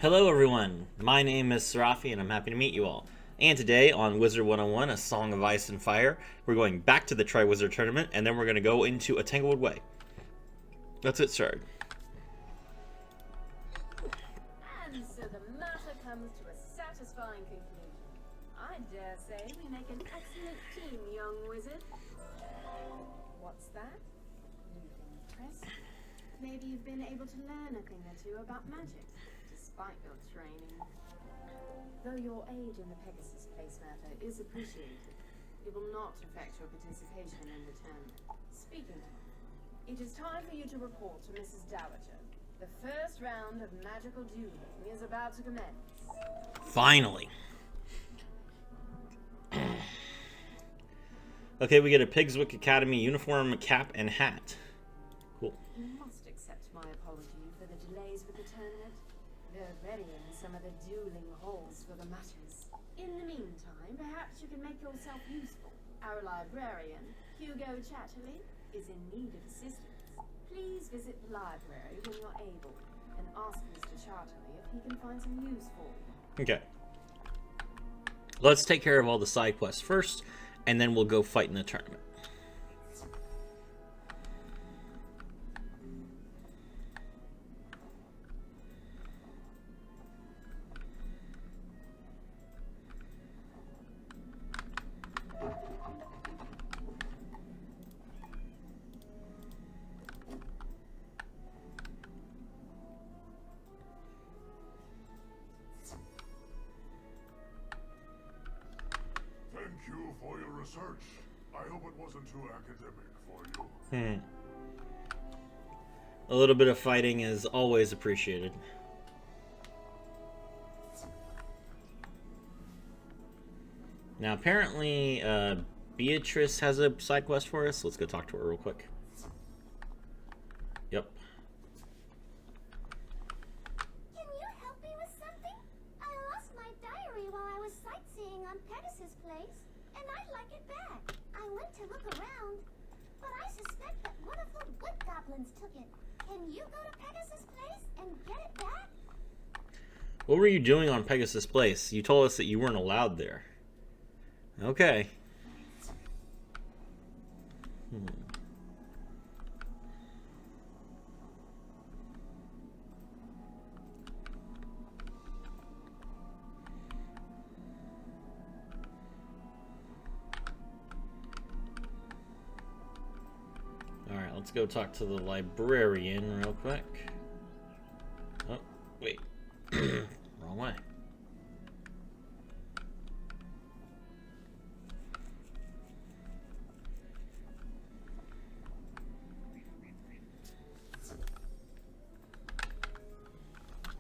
Hello everyone, my name is Serafi and I'm happy to meet you all. And today on Wizard101, A Song of Ice and Fire, we're going back to the Triwizard tournament and then we're going to go into a Tanglewood Way. Let's get started. And so the matter comes to a satisfying conclusion. I dare say we make an excellent team, young wizard. What's that? You've been impressed? Maybe you've been able to learn a thing or two about magic, despite your training. Though your aid in the Pegasus Place matter is appreciated, it will not affect your participation in the tournament. Speaking of, it is time for you to report to Mrs. Dowager. The first round of magical dueling is about to commence. Finally. Okay, we get a Pigswick Academy uniform, cap, and hat. Cool. You must accept my apology for the delays with the tournament. They're readying some of the dueling halls for the matters. In the meantime, perhaps you can make yourself useful. Our librarian, Hugo Chatterley, is in need of assistance. Please visit the library when you're able and ask Mr. Chatterley if he can find some use for you. Okay. Let's take care of all the side quests first, and then we'll go fight in the tournament. Thank you for your research. I hope it wasn't too academic for you. A little bit of fighting is always appreciated. Now, apparently, Beatrice has a side quest for us. Let's go talk to her real quick. Yep. Can you help me with something? I lost my diary while I was sightseeing on Pegasus Place, and I'd like it back. I went to look around, but I suspect that one of the wood goblins took it. Can you go to Pegasus Place and get it back? What were you doing on Pegasus Place? You told us that you weren't allowed there. Okay. Alright, let's go talk to the librarian real quick. Oh, wait. Wrong way.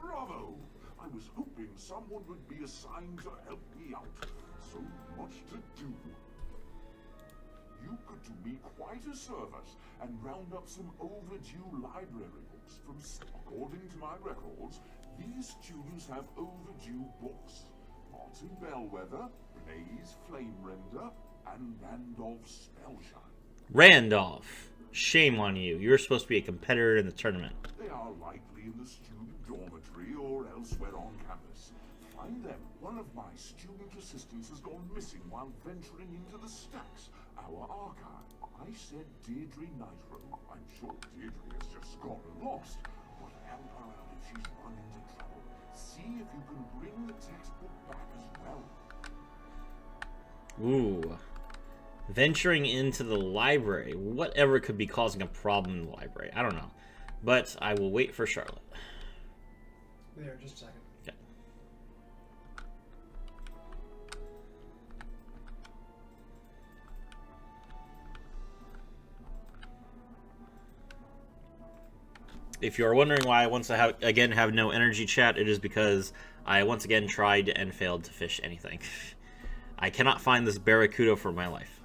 Bravo! I was hoping someone would be assigned to help me out. So much to do. You could do me quite a service and round up some overdue library books from... According to my records, these students have overdue books. Martin Bellwether, Blaze Flamerender, and Randolph Spellshine. Randolph. Shame on you. You're supposed to be a competitor in the tournament. They are likely in the student dormitory or elsewhere on campus. Find them. One of my student assistants has gone missing while venturing into the stacks, our archive. I said Deirdre Nitro. I'm sure Deirdre has just gotten lost. But help her out if she's run into trouble. See if you can bring the textbook back as well. Ooh. Venturing into the library. Whatever could be causing a problem in the library. I don't know. But I will wait for Charlotte. There, just a second. Okay. If you are wondering why I once again have no energy chat, it is because I once again tried and failed to fish anything. I cannot find this barracuda for my life.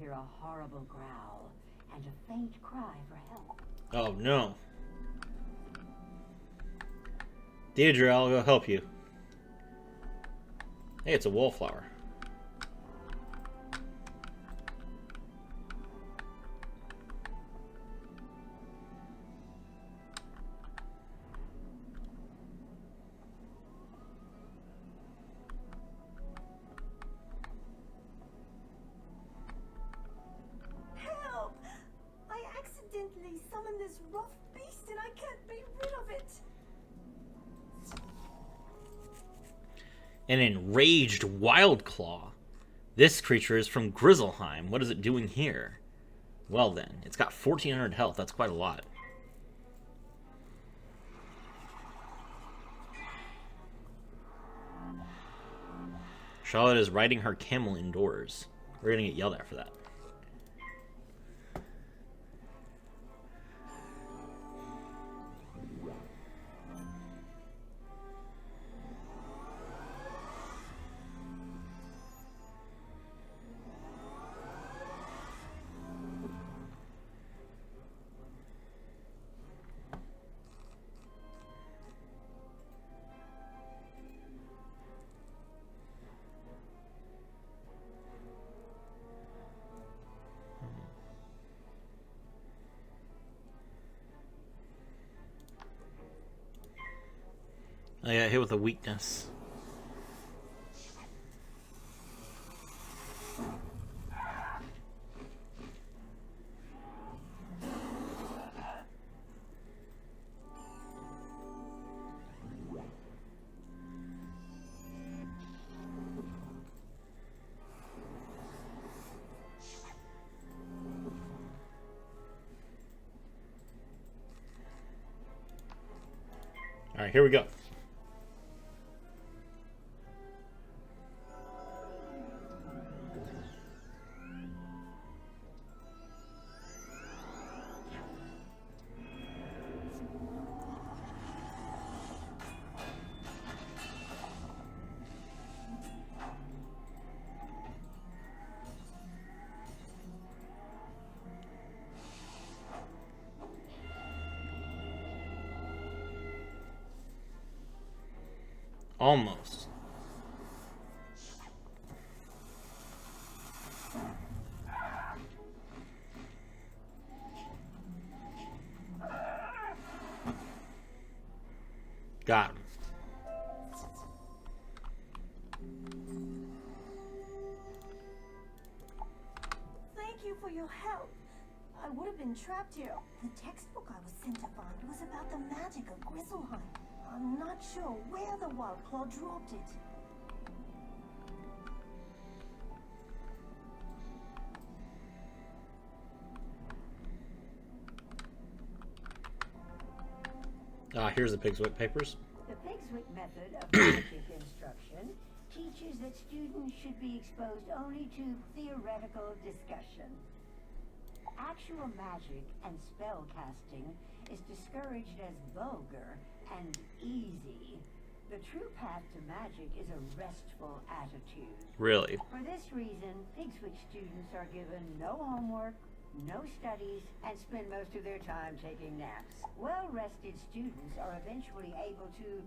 hear a horrible growl and a faint cry for help. Oh no. Deirdre, I'll go help you. Hey, it's a wallflower. Help! I accidentally summoned this rough beast and I can't be rid of it. An enraged Wildclaw. This creature is from Grizzleheim. What is it doing here? Well then, it's got 1400 health. That's quite a lot. Charlotte is riding her camel indoors. We're gonna get yelled at for that. I got hit with a weakness. All right, here we go. Almost. Got him. Thank you for your help. I would have been trapped here. The textbook I was sent to find was about the magic of Grizzleheim. I'm not sure where the Wildclaw dropped it. Here's the Pigswick papers. The Pigswick method of magic instruction teaches that students should be exposed only to theoretical discussion. Actual magic and spell casting is discouraged as vulgar and easy. The true path to magic is a restful attitude. Really? For this reason, Pigswick students are given no homework, no studies, and spend most of their time taking naps. Well-rested students are eventually able to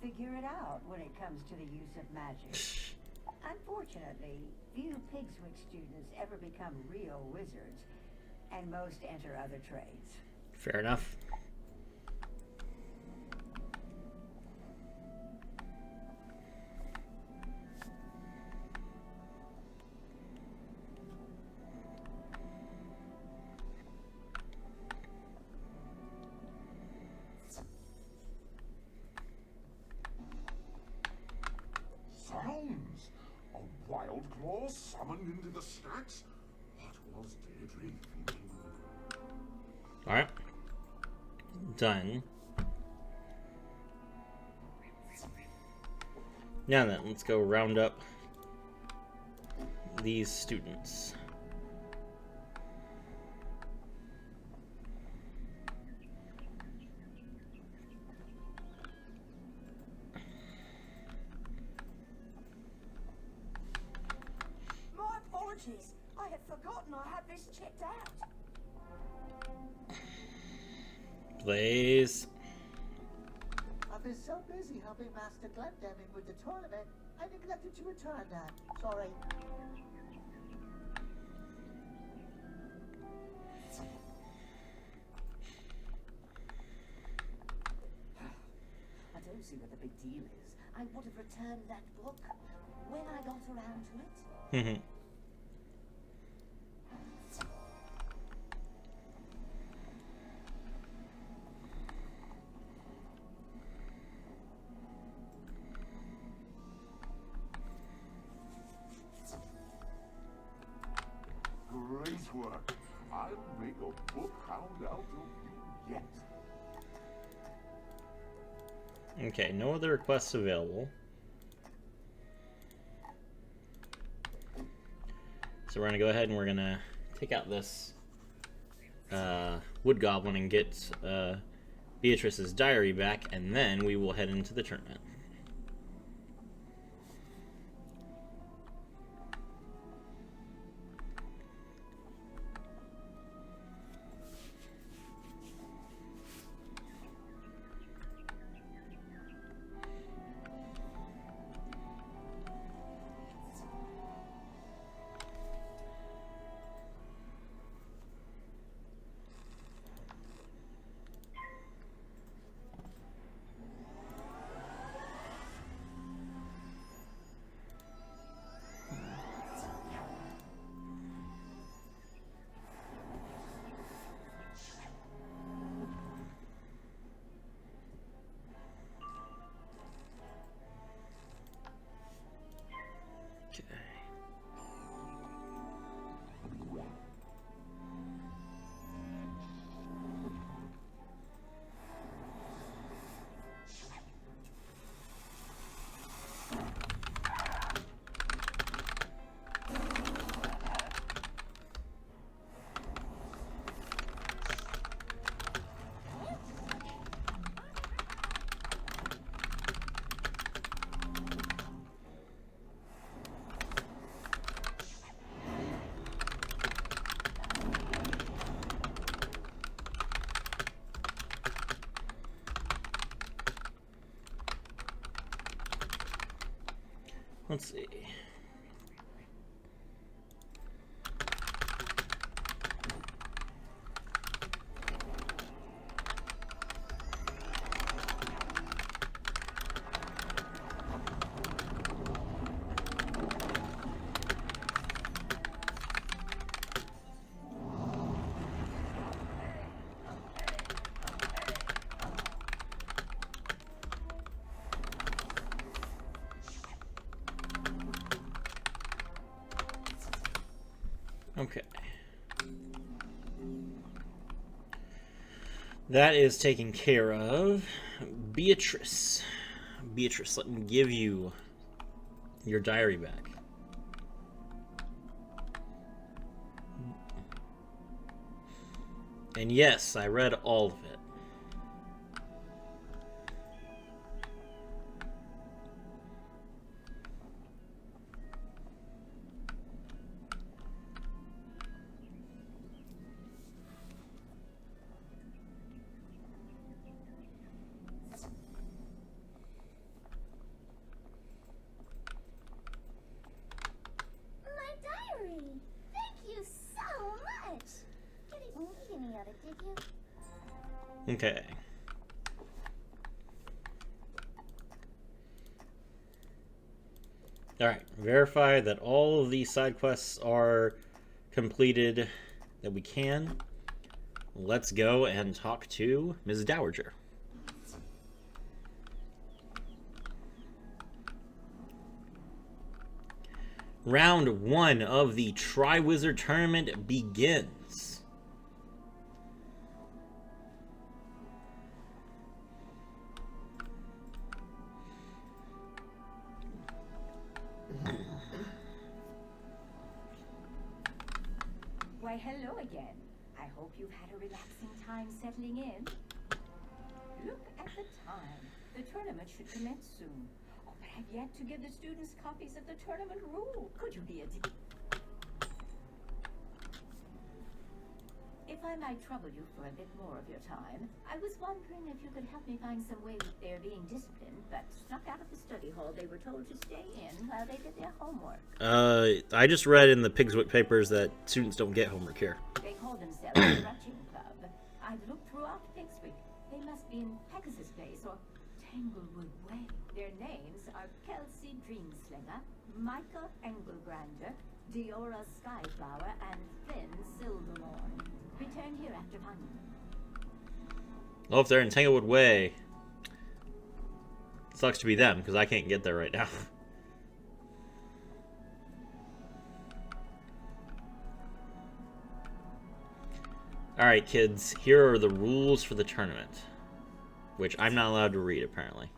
figure it out when it comes to the use of magic. Unfortunately, few Pigswick students ever become real wizards, and most enter other trades. Fair enough. Sounds! A Wildclaw summoned into the stacks? What was Deirdre thinking? Alright. Done. Now then, let's go round up these students. My apologies. I had forgotten I had this checked out. Please. I've been so busy helping Master Glendeming with the tournament, I neglected to return that. Sorry. I don't see what the big deal is. I would have returned that book when I got around to it. Great work. I'll make a book hound out of you yet. Okay, no other requests available. So we're gonna go ahead and we're gonna take out this wood goblin and get Beatrice's diary back, and then we will head into the tournament. Let's see. Okay. That is taken care of. Beatrice. Beatrice, let me give you your diary back. And yes, I read all of it. My diary! Thank you so much! You didn't need any of it, did you? Okay. Alright, verify that all of these side quests are completed that we can. Let's go and talk to Ms. Dowager. Round 1 of the Triwizard tournament begins. Why, hello again. I hope you've had a relaxing time settling in. Look at the time. The tournament should commence soon. Oh, but I've yet to give the students copies of the tournament rule. Could you be a If I might trouble you for a bit more of your time, I was wondering if you could help me find some way that they're being disciplined, but snuck out of the study hall they were told to stay in while they did their homework. I just read in the Pigswick papers that students don't get homework here. They call themselves the Brunching Club. I've looked throughout Pigswick. They must be in Pegasus Place or Tanglewood Way. Their names are Kelsey Dreamslinger, Micah Engelgrander, Diora Skyflower, and Flynn Silvermorn. Return here after finding them. Well, if they're in Tanglewood Way, sucks to be them, because I can't get there right now. Alright, kids, here are the rules for the tournament, which I'm not allowed to read, apparently.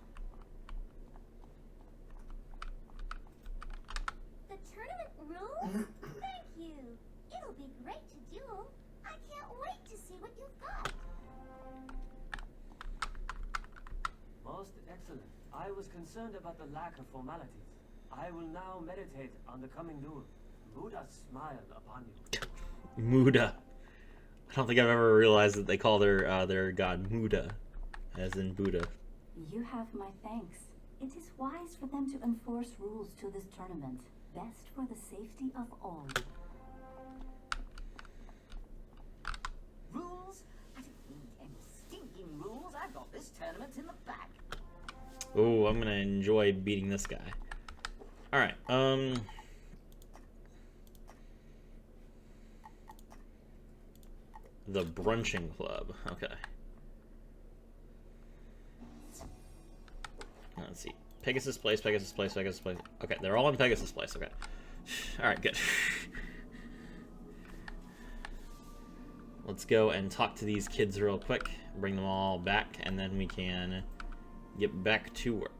The tournament rules? Thank you. It'll be great to duel. I can't wait to see what you've got. Most excellent. I was concerned about the lack of formalities. I will now meditate on the coming duel. Buddha smiled upon you. Muda. I don't think I've ever realized that they call their god Muda, as in Buddha. You have my thanks. It is wise for them to enforce rules to this tournament. Best for the safety of all. Rules? I don't need any stinking rules. I've got this tournament in the bag. Oh, I'm gonna enjoy beating this guy. Alright, the Brunching Club. Okay. Let's see. Pegasus Place, Pegasus Place, Pegasus Place. Okay, they're all in Pegasus Place. Okay. Alright, good. Let's go and talk to these kids real quick. Bring them all back, and then we can get back to work.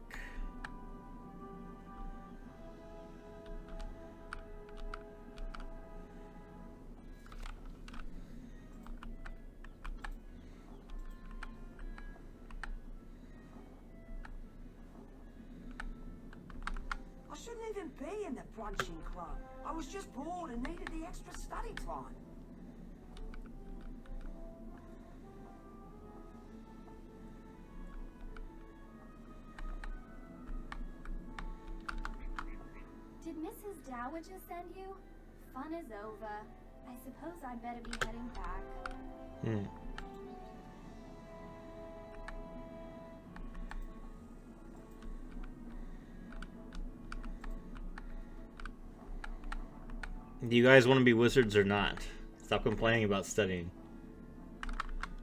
I shouldn't even be in the brunching club. I was just bored and needed the extra study time. Did Mrs. Dowager send you? Fun is over. I suppose I'd better be heading back. Do you guys want to be wizards or not? Stop complaining about studying.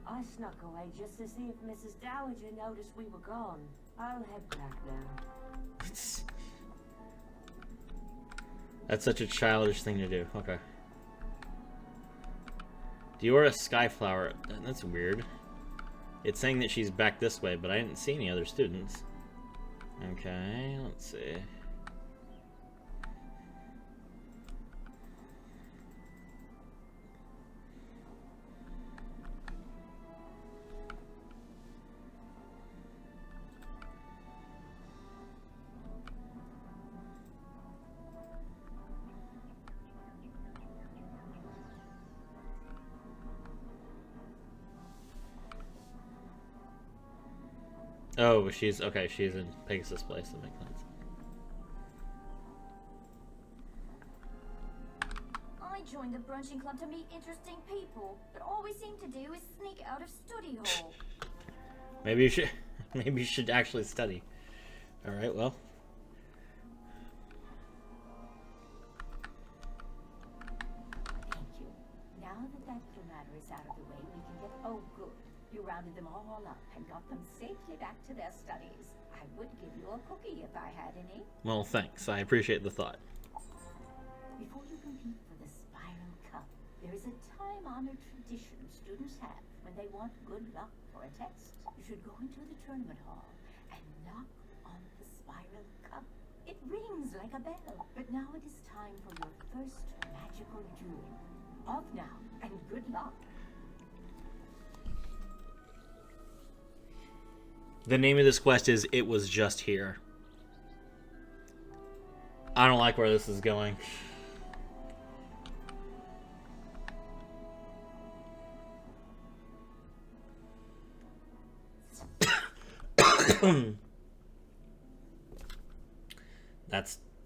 I snuck away just to see if Mrs. Dowager noticed we were gone. I'll head back now. That's such a childish thing to do. Okay. Diora Skyflower. That's weird. It's saying that she's back this way, but I didn't see any other students. Okay, let's see. Oh, she's okay. She's in Pegasus Place. That makes sense. I joined the brunching club to meet interesting people, but all we seem to do is sneak out of study hall. Maybe you should. Maybe you should actually study. All right. Well. Thank you. Now that that little matter is out of the way, we can get... Oh, good. You rounded them all up and got them safely back to their studies. I would give you a cookie if I had any. Well, thanks. I appreciate the thought. Before you compete for the Spiral Cup, there is a time-honored tradition students have when they want good luck for a test. You should go into the tournament hall and knock on the Spiral Cup. It rings like a bell. But now it is time for your first magical duel. Off now, and good luck. The name of this quest is It Was Just Here. I don't like where this is going.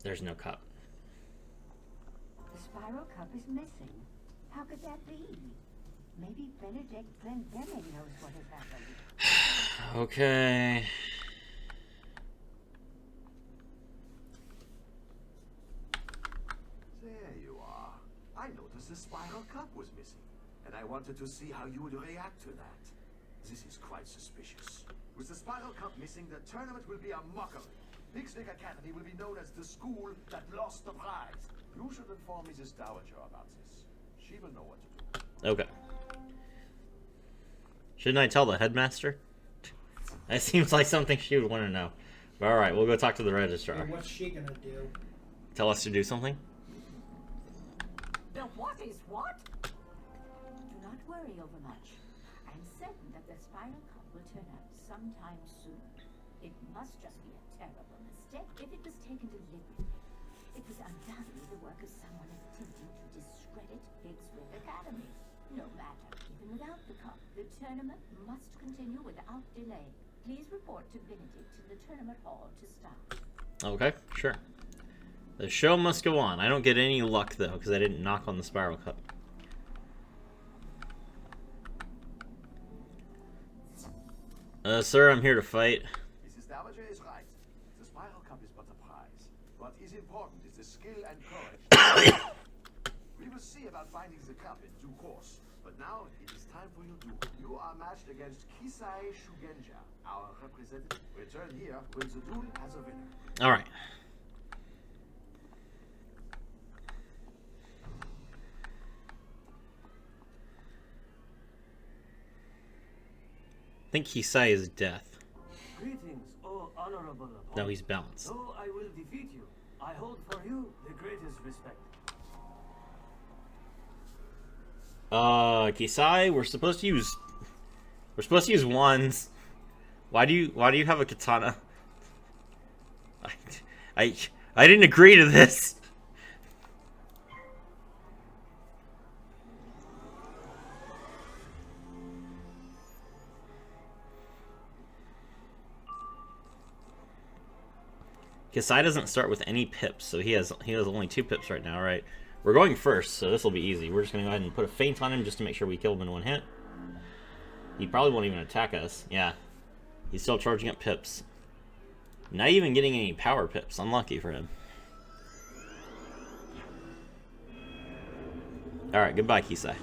There's no cup. The spiral cup is missing. How could that be? Maybe Benedict Glendeming knows what has happened. Okay. There you are. I noticed the spiral cup was missing, and I wanted to see how you would react to that. This is quite suspicious. With the spiral cup missing, the tournament will be a mockery. Pixwick Academy will be known as the school that lost the prize. You should inform Mrs. Dowager about this. She will know what to do. Okay. Shouldn't I tell the headmaster? That seems like something she would want to know. But all right, we'll go talk to the registrar. And what's she gonna do? Tell us to do something? The what is what? Do not worry overmuch. I'm certain that the spiral cup will turn up sometime soon. It must just be a terrible mistake if it was taken deliberately. It was undoubtedly the work of someone attempting to discredit Pixwick Academy. No matter, even without the cup, the tournament must continue without delay. Please report to Benedict in the tournament hall to start. Okay, sure. The show must go on. I don't get any luck, though, because I didn't knock on the spiral cup. Sir, I'm here to fight. Mrs. Dowager is right. The spiral cup is but a prize. What is important is the skill and courage. We will see about finding the cup in due course. But now it is time for your duel. You are matched against Kisai Shugenja, our representative. Return here when the duel has a winner. All right. I think Kisai is death. Greetings, O honorable opponent. No, he's balanced. Though I will defeat you, I hold for you the greatest respect. Kisai, we're supposed to use wands. Why do you have a katana? I didn't agree to this. Kisai doesn't start with any pips, so he has only 2 pips right now, right? We're going first, so this will be easy. We're just gonna go ahead and put a feint on him just to make sure we kill him in 1 hit. He probably won't even attack us. Yeah. He's still charging up pips. Not even getting any power pips. Unlucky for him. Alright, goodbye, Kisai.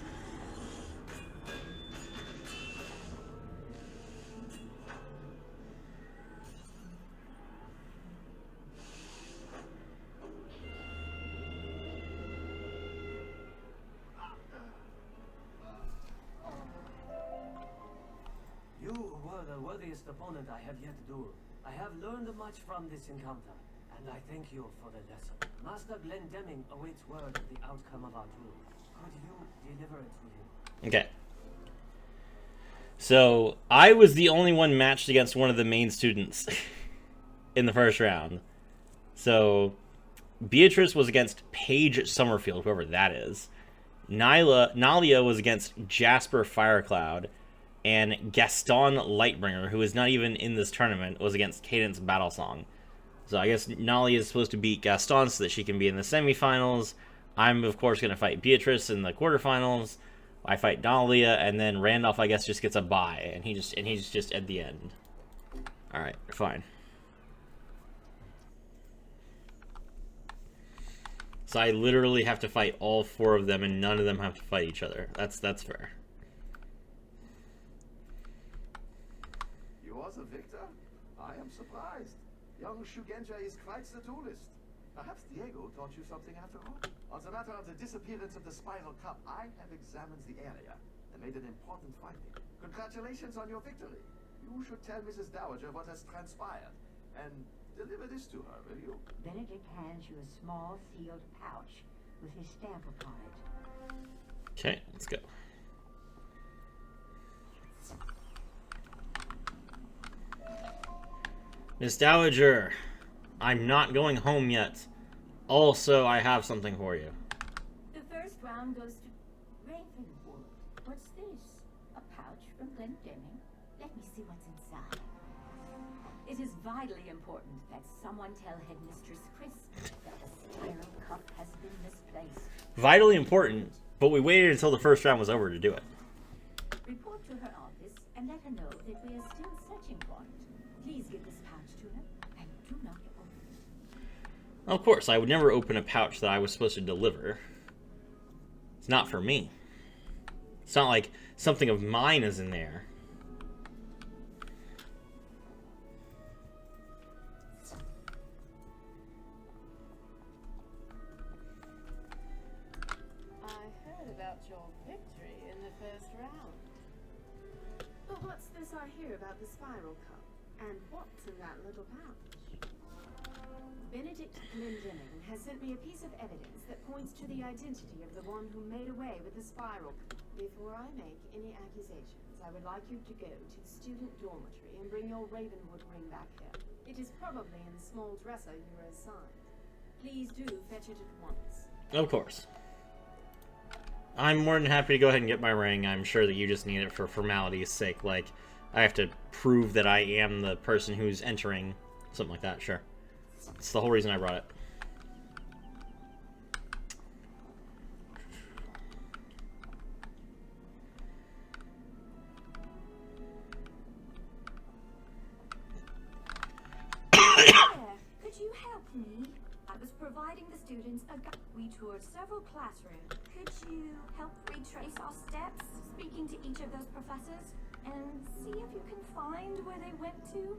You were the worthiest opponent I have yet dueled. I have learned much from this encounter, and I thank you for the lesson. Master Glendeming awaits word of the outcome of our duel. Could you deliver it to him? Okay. So, I was the only one matched against one of the main students in the first round. So, Beatrice was against Paige Summerfield, whoever that is. Nalia was against Jasper Firecloud. And Gaston Lightbringer, who is not even in this tournament, was against Cadence Battlesong. So I guess Nalia is supposed to beat Gaston so that she can be in the semifinals. I'm, of course, going to fight Beatrice in the quarterfinals. I fight Nalia, and then Randolph, I guess, just gets a bye. And he's just at the end. Alright, fine. So I literally have to fight all 4 of them, and none of them have to fight each other. That's fair. A victor? I am surprised. Young Shugenja is quite the duelist. Perhaps Diego taught you something after all. On the matter of the disappearance of the spiral cup, I have examined the area and made an important finding. Congratulations on your victory. You should tell Mrs. Dowager what has transpired and deliver this to her, will you? Benedict hands you a small sealed pouch with his stamp upon it. Okay, let's go. Miss Dowager, I'm not going home yet. Also, I have something for you. The first round goes to Ravenwood. What's this? A pouch from Glendeming? Let me see what's inside. It is vitally important that someone tell Headmistress Crisp that the spiral cup has been misplaced. Vitally important, but we waited until the first round was over to do it. Report to her office and let her know that we are still searching for it. Please give this pouch to her and do not open it. Of course, I would never open a pouch that I was supposed to deliver. It's not for me. It's not like something of mine is in there. I heard about your victory in the first round. But what's this I hear about the spiral cup? And what's in that little pouch? Benedict Glendinning has sent me a piece of evidence that points to the identity of the one who made away with the spiral cup. Before I make any accusations, I would like you to go to the student dormitory and bring your Ravenwood ring back here. It is probably in the small dresser you were assigned. Please do fetch it at once. Of course. I'm more than happy to go ahead and get my ring. I'm sure that you just need it for formality's sake. Like, I have to prove that I am the person who's entering. Something like that, sure. It's the whole reason I brought it. Could you help me? I was providing the students a guide. We toured several classrooms. Could you help retrace our steps, speaking to each of those professors, and see if you can find where they went to?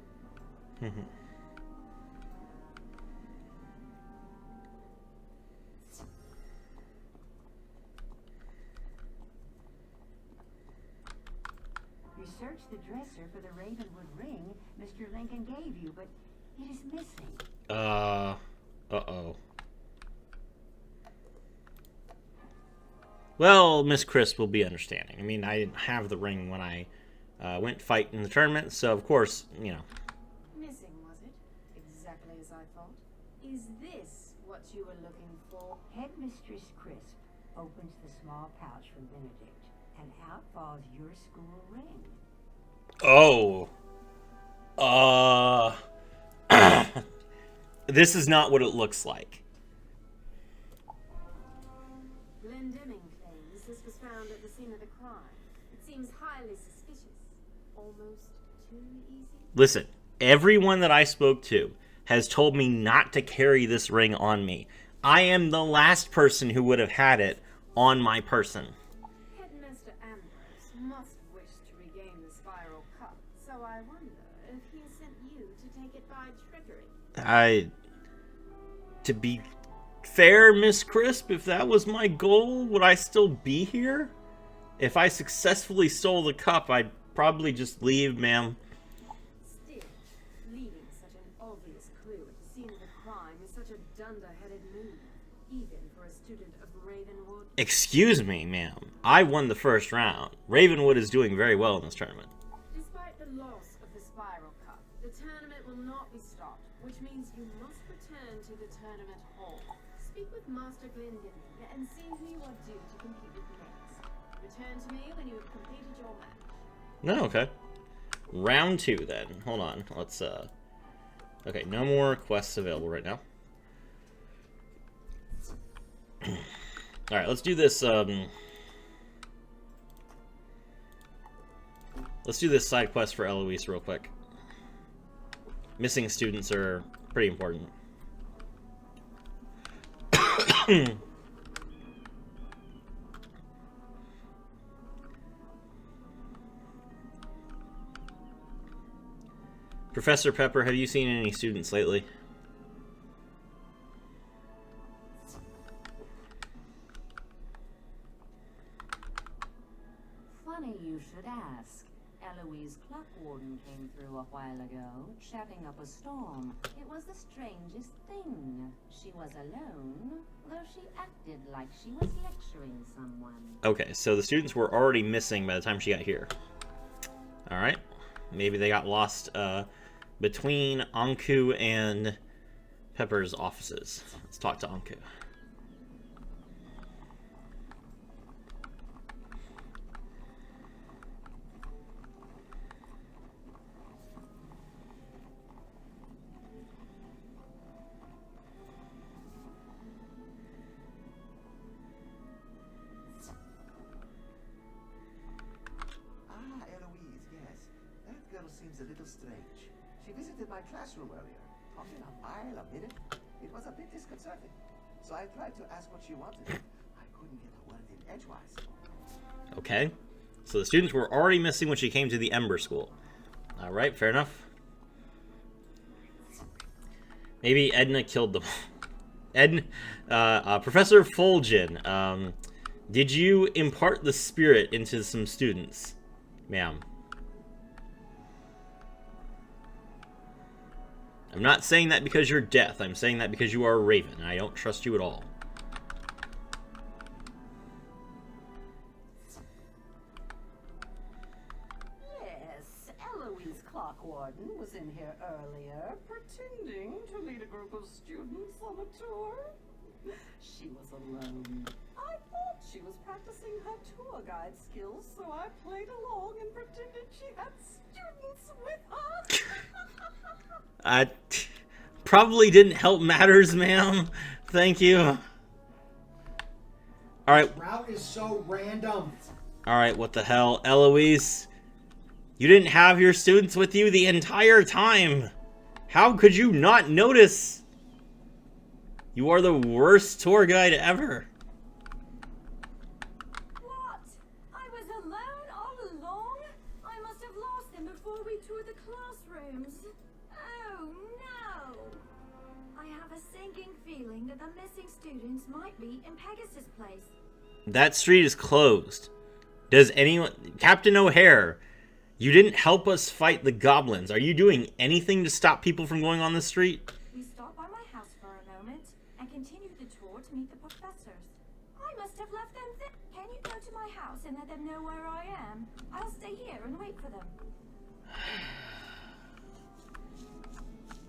You searched the dresser for the Ravenwood ring Mr. Lincoln gave you, but it is missing. Uh-oh. Well, Miss Crisp will be understanding. I mean, I didn't have the ring when I went fight in the tournament, so of course, you know. Missing, was it? Exactly as I thought. Is this what you were looking for? Headmistress Crisp opens the small pouch from Benedict, and out falls your school ring. Oh. This is not what it looks like. Glendinning claims this was found at the scene of the crime. It seems highly suspicious. Almost too easy. Listen, everyone that I spoke to has told me not to carry this ring on me. I am the last person who would have had it on my person. Headmaster Ambrose must wish to regain the spiral cup, so I wonder if he sent you to take it by trickery. To be fair, Miss Crisp, if that was my goal, would I still be here? If I successfully stole the cup, I'd probably just leave, ma'am. Still, leaving such an obvious clue at the scene of the crime is such a dunder-headed move, even for a student of Ravenwood. Excuse me, ma'am. I won the first round. Ravenwood is doing very well in this tournament. Despite the loss of the spiral cup, the tournament will not be stopped, which means you must return to the tournament hall. Speak with Master Glendinning and see who you are due to compete with next. Return to me when you have completed your match. No, okay. Round 2 then. Hold on. Let's okay, no more quests available right now. Alright, let's do this let's do this side quest for Eloise real quick. Missing students are pretty important. Professor Pepper, have you seen any students lately? Funny you should ask. Eloise Clockwarden came through a while ago, chatting up a storm. It was the strangest thing. She was alone, though she acted like she was lecturing someone. Okay, so the students were already missing by the time she got here. Alright. Maybe they got lost between Anku and Pepper's offices. Let's talk to Anku. seems a little strange. She visited my classroom earlier, talking a mile a minute. It was a bit disconcerting. So I tried to ask what she wanted. I couldn't get a word in edgewise. Okay. So the students were already missing when she came to the Ember School. Alright, fair enough. Maybe Edna killed them. Professor Fulgen, did you impart the spirit into some students, ma'am? I'm not saying that because you're deaf. I'm saying that because you are a raven, and I don't trust you at all. Yes, Eloise Clockwarden was in here earlier, pretending to lead a group of students on a tour. She was alone. I thought she was practicing her tour guide skills, so I played along and pretended she had students with her. Probably didn't help matters, ma'am. Thank you. Alright. Route is so random. Alright, what the hell? Eloise, you didn't have your students with you the entire time. How could you not notice? You are the worst tour guide ever. What? I was alone all along? I must have lost them before we toured the classrooms. Oh no! I have a sinking feeling that the missing students might be in Pegasus Place. That street is closed. Does anyone... Captain O'Hare, you didn't help us fight the goblins. Are you doing anything to stop people from going on the street? We stopped by my house for a moment and continued the tour to meet the professors. I must have left them there. Can you go to my house and let them know where I am? I'll stay here and wait for them.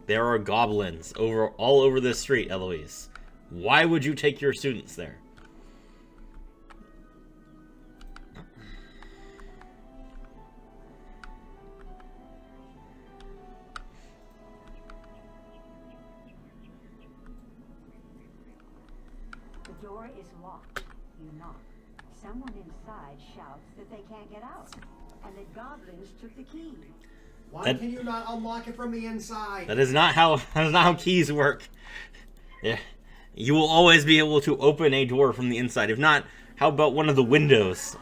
There are goblins all over this street, Eloise. Why would you take your students there? The door is locked. You knock. Someone inside shouts that they can't get out, and that goblins took the key. Why can you not unlock it from the inside? That is not how keys work. Yeah. You will always be able to open a door from the inside. If not, how about one of the windows?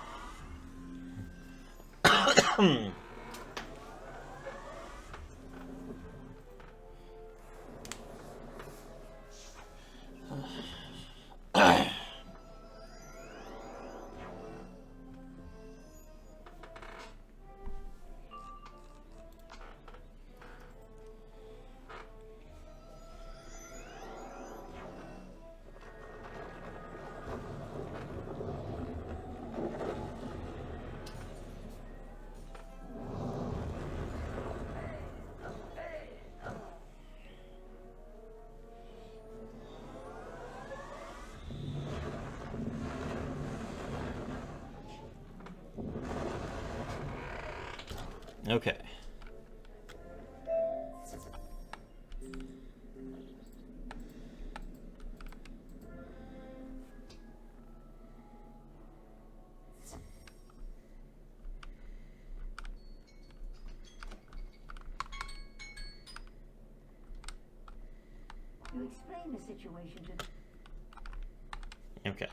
Okay. You explain the situation to... Okay.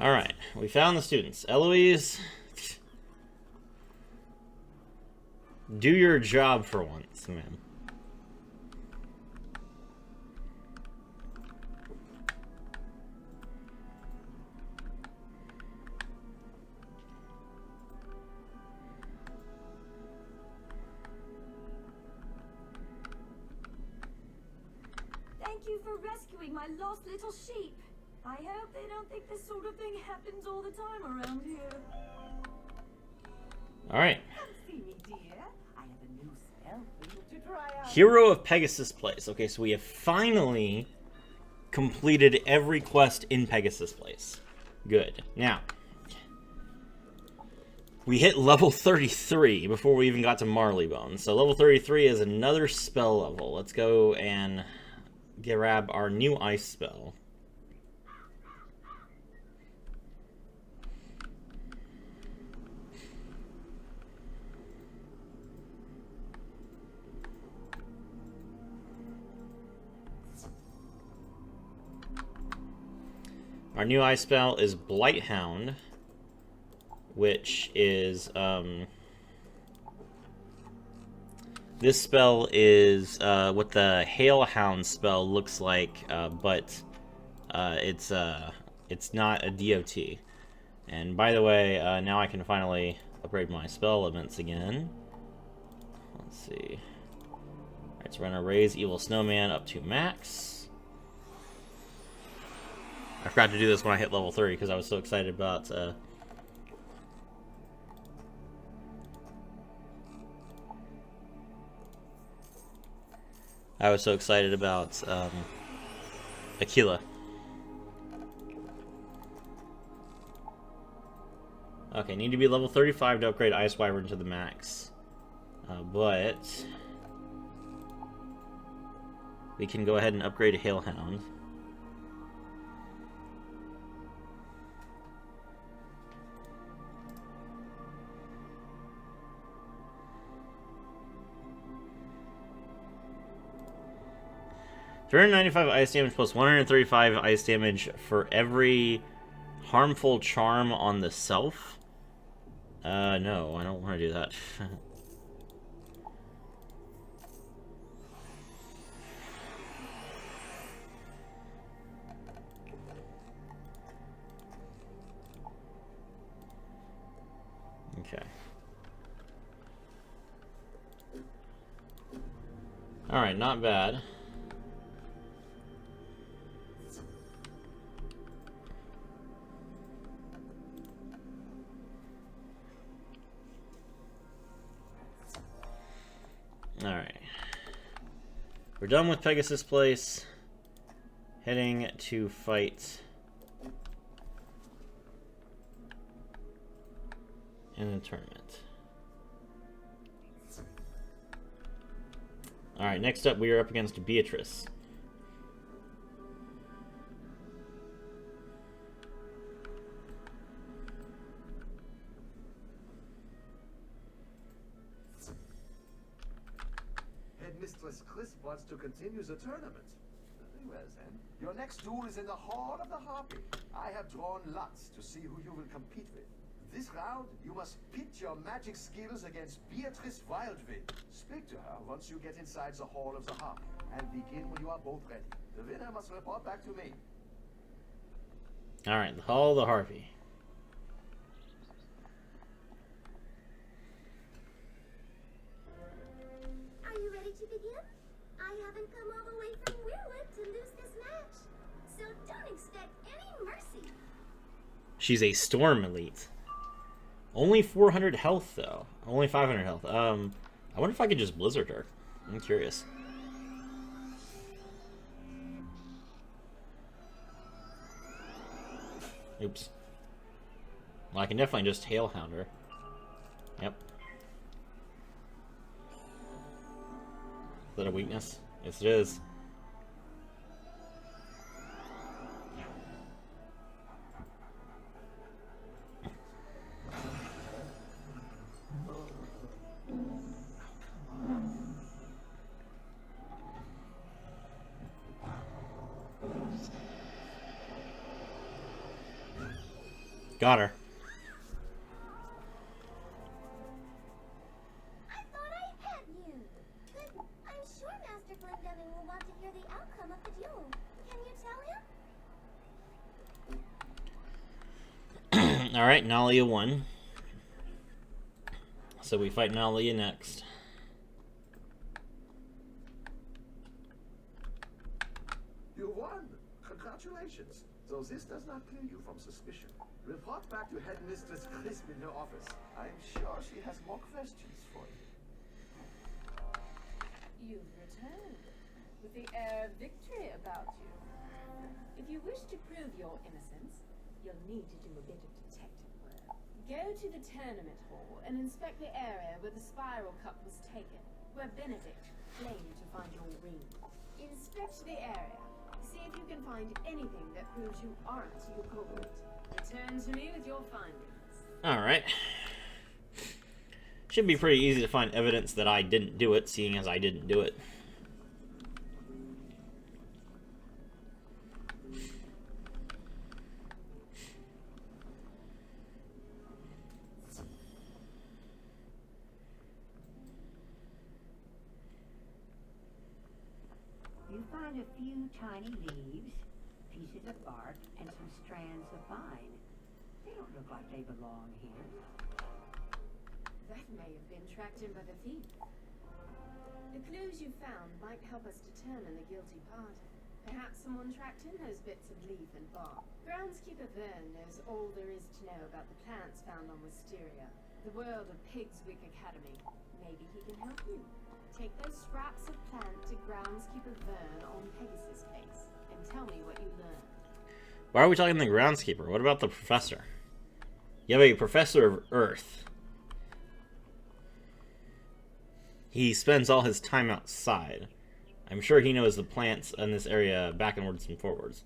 Alright, we found the students. Eloise, do your job for once, ma'am. Thank you for rescuing my lost little sheep. I hope they don't think this sort of thing happens all the time around here. Alright. Come see me, dear. I have a new spell for you to try out. Hero of Pegasus Place. Okay, so we have finally completed every quest in Pegasus Place. Good. Now, we hit level 33 before we even got to Marleybone. So level 33 is another spell level. Let's go and grab our new ice spell. Our new ice spell is Blighthound, which is, this spell is what the Hailhound spell looks like, but it's not a DOT. And by the way, now I can finally upgrade my spell elements again. Let's see. Alright, so we're gonna raise Evil Snowman up to max. I forgot to do this when I hit level 30 because I was so excited about Aquila. Okay, need to be level 35 to upgrade Ice Wyvern to the max. But we can go ahead and upgrade Hailhound. $395 ice damage plus 135 ice damage for every harmful charm on the self? No, I don't want to do that. Okay. Alright, not bad. Alright. We're done with Pegasus Place. Heading to fight in the tournament. Alright, next up we are up against Beatrice. Mistress Chris wants to continue the tournament. Very well then. Your next duel is in the Hall of the Harpy. I have drawn lots to see who you will compete with. This round, you must pit your magic skills against Beatrice Wildwind. Speak to her once you get inside the Hall of the Harpy, and begin when you are both ready. The winner must report back to me. Alright, the Hall of the Harpy. Are you ready to begin? I haven't come all the way from Weirwood to lose this match, so don't expect any mercy. She's a Storm Elite. Only 400 health, though. Only 500 health. I wonder if I could just Blizzard her. I'm curious. Oops. Well, I can definitely just Hailhound her. Yep. Is that a weakness? Yes, it is. Got her. I thought I had you. But I'm sure Master Glendevin will want to hear the outcome of the duel. Can you tell him? Alright, Nalia won. So we fight Nalia next. You won! Congratulations! Though this does not clear you from suspicion. Report back to Headmistress Crisp in her office. I'm sure she has more questions for you. You've returned, with the air of victory about you. If you wish to prove your innocence, you'll need to do a bit of detective work. Go to the tournament hall and inspect the area where the spiral cup was taken, where Benedict claimed to find your ring. Inspect the area. See if you can find anything that proves you aren't the culprit. Return to me with your findings. Alright. Should be pretty easy to find evidence that I didn't do it, seeing as I didn't do it. found a few tiny leaves, pieces of bark, and some strands of vine. They don't look like they belong here. That may have been tracked in by the thief. The clues you found might help us determine the guilty party. Perhaps someone tracked in those bits of leaf and bark. Groundskeeper Vern knows all there is to know about the plants found on Wisteria, the world of Pigswick Academy. Maybe he can help you. Take those scraps of plant to Groundskeeper Vern on Pegasus case and tell me what you learned. Why are we talking to the groundskeeper? What about the professor? You have a professor of Earth. He spends all his time outside. I'm sure he knows the plants in this area backwards and forwards.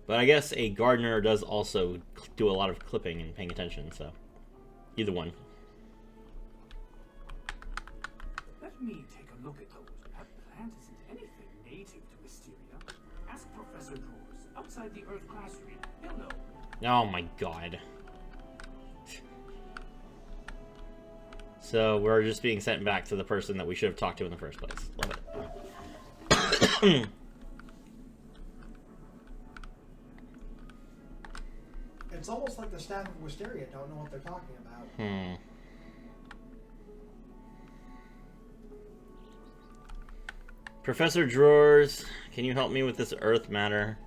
But I guess a gardener does also do a lot of clipping and paying attention, so either one. Let me take a look at those. That plant isn't anything native to Wisteria. Ask Professor Drawers outside the Earth classroom. He'll know. Oh my god. So we're just being sent back to the person that we should have talked to in the first place. Love it. It's almost like the staff of Wisteria don't know what they're talking about. Professor Drawers, can you help me with this Earth matter?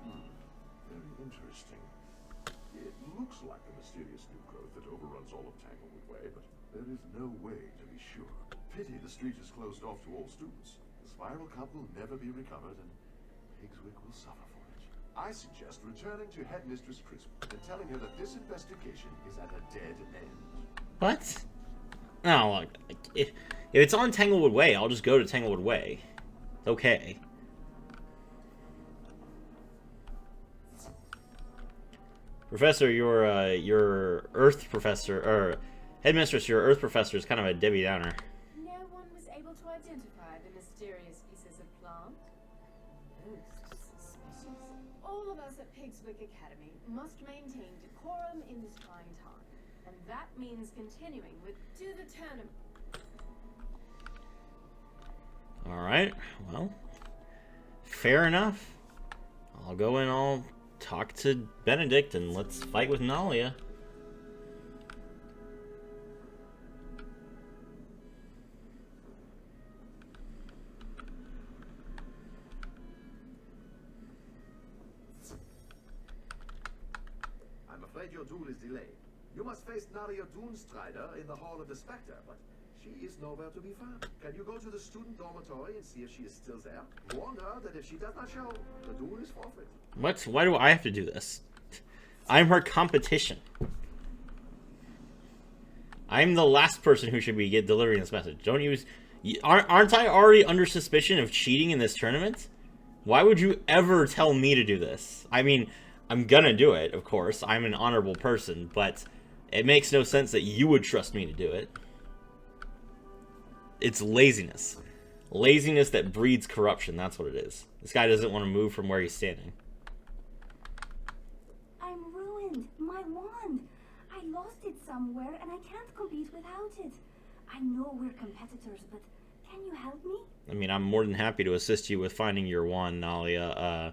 Very interesting. It looks like a mysterious new growth that overruns all of Tanglewood Way, but there is no way to be sure. Pity the street is closed off to all students. The Spiral Cup will never be recovered, and Pigswick will suffer for it. I suggest returning to Headmistress Crisp and telling her that this investigation is at a dead end. What? No, look, if it's on Tanglewood Way, I'll just go to Tanglewood Way. Okay. Professor, your Earth professor, or Headmistress, your Earth professor is kind of a Debbie Downer. No one was able to identify the mysterious pieces of plant. Most suspicious. All of us at Pigswick Academy must maintain decorum in this trying time. And that means continuing to the tournament. Alright, well, fair enough. I'll go and I'll talk to Benedict and let's fight with Nalia. I'm afraid your duel is delayed. You must face Nalia Doomstrider in the Hall of the Spectre, but she is nowhere to be found. Can you go to the student dormitory and see if she is still there? Warn her that if she does not show, the duel is forfeit. What? Why do I have to do this? I'm her competition. I'm the last person who should be delivering this message. Don't use... Aren't I already under suspicion of cheating in this tournament? Why would you ever tell me to do this? I mean, I'm gonna do it, of course. I'm an honorable person, but it makes no sense that you would trust me to do it. It's laziness. Laziness that breeds corruption, that's what it is. This guy doesn't want to move from where he's standing. I'm ruined. My wand. I lost it somewhere and I can't compete without it. I know we're competitors, but can you help me? I mean, I'm more than happy to assist you with finding your wand, Nalia.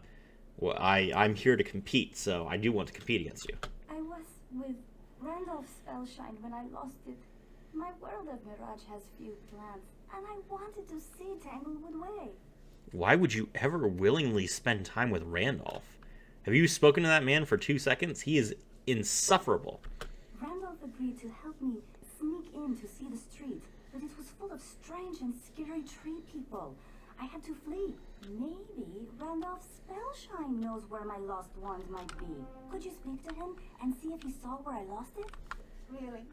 Well, I'm here to compete, so I do want to compete against you. I was with Randolph Spellshine when I lost it. My world of Mirage has few plants, and I wanted to see Tanglewood Way. Why would you ever willingly spend time with Randolph? Have you spoken to that man for 2 seconds? He is insufferable. Randolph agreed to help me sneak in to see the street, but it was full of strange and scary tree people. I had to flee. Maybe Randolph Spellshine knows where my lost wand might be. Could you speak to him and see if he saw where I lost it? Really?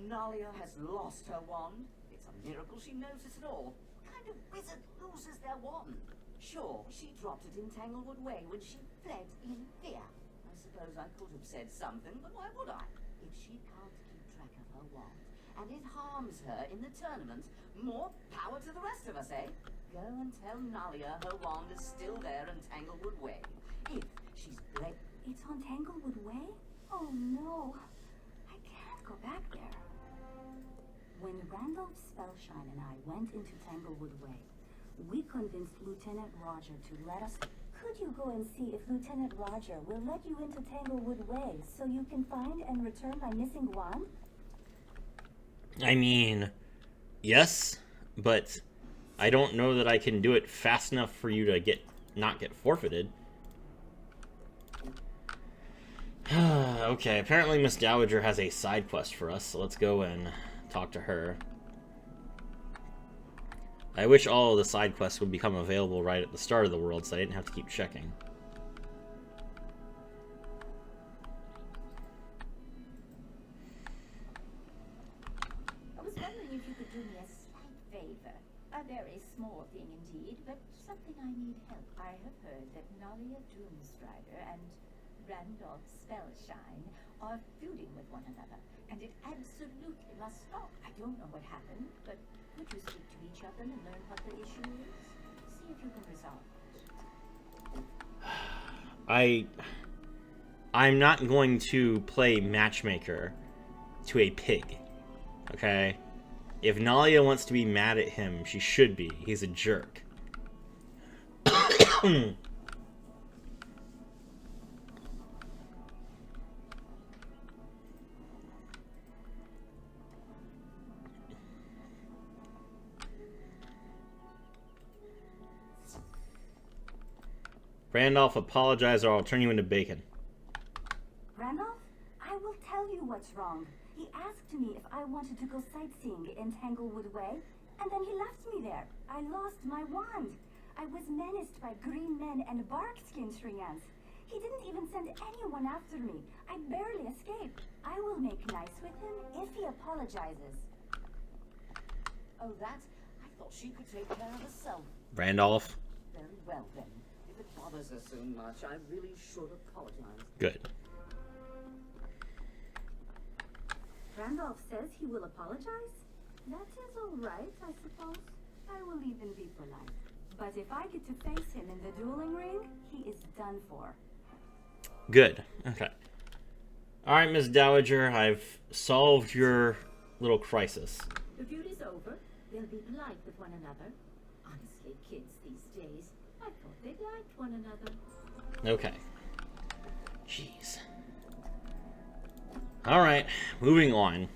Nalia has lost her wand? It's a miracle she knows this at all. What kind of wizard loses their wand? Sure, she dropped it in Tanglewood Way when she fled in fear. I suppose I could have said something, but why would I? If she can't keep track of her wand, and it harms her in the tournament, more power to the rest of us, eh? Go and tell Nalia her wand is still there in Tanglewood Way. If she's bled... It's on Tanglewood Way? Oh no. I can't go back there. When Randolph Spellshine and I went into Tanglewood Way, we convinced Lieutenant Roger to let us... Could you go and see if Lieutenant Roger will let you into Tanglewood Way so you can find and return my missing wand? I mean, yes, but I don't know that I can do it fast enough for you to not get forfeited. Okay, apparently Miss Dowager has a side quest for us, so let's go and talk to her. I wish all of the side quests would become available right at the start of the world, so I didn't have to keep checking. I was wondering if you could do me a slight favor. A very small thing indeed, but something I need help. I have heard that Nalia Doomstrider and Randolph Spellshine are feuding with one another, and it absolutely must stop. I don't know what happened, but could you speak to each of them and learn what the issue is? See if you can resolve it. I'm not going to play matchmaker to a pig, okay? If Nalia wants to be mad at him, she should be. He's a jerk. Randolph, apologize or I'll turn you into bacon. Randolph, I will tell you what's wrong. He asked me if I wanted to go sightseeing in Tanglewood Way, and then he left me there. I lost my wand. I was menaced by green men and bark-skin treants. He didn't even send anyone after me. I barely escaped. I will make nice with him if he apologizes. Oh, that? I thought she could take care of herself. Randolph. Very well, then. If it bothers her so much, I really should apologize. Good. Randolph says he will apologize? That is all right, I suppose. I will even be polite. But if I get to face him in the dueling ring, he is done for. Good. Okay. Alright, Miss Dowager, I've solved your little crisis. The feud is over. They'll be polite with one another. Honestly, kids these days, I thought they liked one another. Okay. Jeez. Alright, moving on.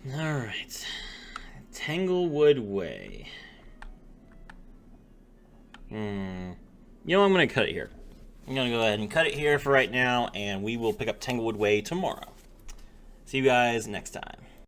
Alright. Tanglewood Way. You know, I'm going to cut it here. I'm going to go ahead and cut it here for right now, and we will pick up Tanglewood Way tomorrow. See you guys next time.